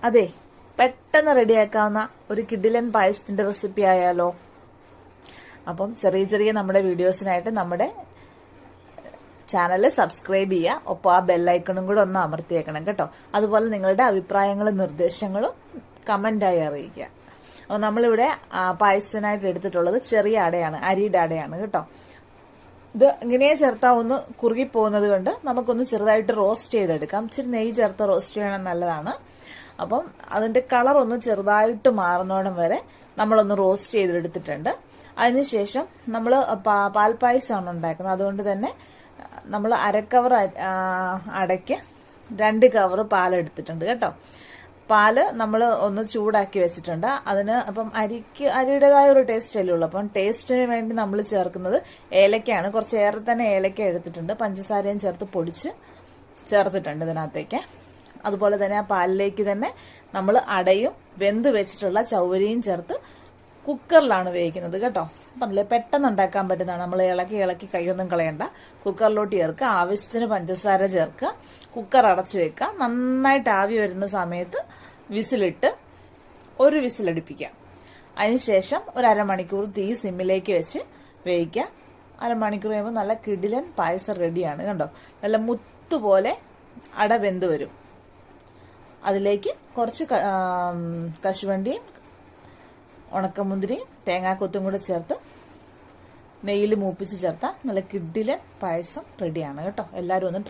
അതെ, പെട്ടെന്ന് റെഡിയാക്കാവുന്ന ഒരു കിഡിലൻ പായസത്തിന്റെ റെസിപ്പി ആയാലോ? അപ്പം ചെറിയ ചെറിയ നമ്മുടെ വീഡിയോസിനായിട്ട് നമ്മുടെ ചാനൽ സബ്സ്ക്രൈബ് ചെയ്യുക. ഒപ്പം ആ ബെല്ലൈക്കണും കൂടെ ഒന്ന് അമർത്തിയേക്കണം കേട്ടോ. അതുപോലെ നിങ്ങളുടെ അഭിപ്രായങ്ങളും നിർദ്ദേശങ്ങളും കമന്റായി അറിയിക്കുക. അപ്പോൾ നമ്മളിവിടെ പായസത്തിനായിട്ട് എടുത്തിട്ടുള്ളത് ചെറിയ അടയാണ്, അരിയുടെ അടയാണ് കേട്ടോ. ഇത് ഇങ്ങനെ ചേർത്താൽ ഒന്ന് കുറുകി പോകുന്നത് കൊണ്ട് നമുക്കൊന്ന് ചെറുതായിട്ട് റോസ്റ്റ് ചെയ്തെടുക്കാം. ഇച്ചിരി നെയ്യ് ചേർത്ത് റോസ്റ്റ് ചെയ്യണം, നല്ലതാണ്. അപ്പം അതിന്റെ കളർ ഒന്ന് ചെറുതായിട്ട് മാറുന്നോടം വരെ നമ്മളൊന്ന് റോസ്റ്റ് ചെയ്തെടുത്തിട്ടുണ്ട്. അതിനുശേഷം നമ്മൾ പാൽപ്പായസമാണ് ഉണ്ടാക്കുന്നത്. അതുകൊണ്ട് തന്നെ നമ്മൾ അരക്കവർ അടയ്ക്ക് 2 കവർ പാലെടുത്തിട്ടുണ്ട് കേട്ടോ. പാല് നമ്മൾ ഒന്ന് ചൂടാക്കി വെച്ചിട്ടുണ്ട്. അതിന് അപ്പം അരിയുടേതായ ഒരു ടേസ്റ്റ് അല്ലേ ഉള്ളൂ. അപ്പം ടേസ്റ്റിന് വേണ്ടി നമ്മൾ ചേർക്കുന്നത് ഏലക്കയാണ്. കുറച്ച് ഏറെ തന്നെ ഏലക്ക എടുത്തിട്ടുണ്ട്. പഞ്ചസാരയും ചേർത്ത് പൊടിച്ച് ചേർത്തിട്ടുണ്ട് ഇതിനകത്തേക്ക്. അതുപോലെ തന്നെ ആ പാലിലേക്ക് തന്നെ നമ്മൾ അടയും വെന്ത് വെച്ചിട്ടുള്ള ചൗവരിയും ചേർത്ത് കുക്കറിലാണ് വേവിക്കുന്നത് കേട്ടോ. പറഞ്ഞില്ലേ, പെട്ടെന്ന് ഉണ്ടാക്കാൻ പറ്റുന്നതാണ്. നമ്മൾ ഇളക്കി കൈയൊന്നും കളയണ്ട. കുക്കറിലോട്ട് ചേർക്കുക, ആവശ്യത്തിന് പഞ്ചസാര ചേർക്കുക, കുക്കർ അടച്ചു വെക്കുക. നന്നായിട്ട് ആവി വരുന്ന സമയത്ത് വിസിലിട്ട് ഒരു വിസിലടിപ്പിക്കുക. അതിനുശേഷം ഒരു അരമണിക്കൂർ തീ സിമ്മിലേക്ക് വെച്ച് വേവിക്കുക. അരമണിക്കൂർ കഴിയുമ്പോൾ നല്ല കിടിലൻ പായസം റെഡിയാണ് കണ്ടോ. നല്ല മുത്തുപോലെ അട വെന്ത് വരും. അതിലേക്ക് കുറച്ച് കശുവണ്ടിയും ഉണക്കമുന്തിരിയും തേങ്ങാക്കൊത്തും കൂടെ ചേർത്ത് നെയ്യിൽ മൂപ്പിച്ച് ചേർത്താൽ നല്ല കിഡിലൻ പായസം റെഡിയാണ് കേട്ടോ. എല്ലാവരും ഒന്ന്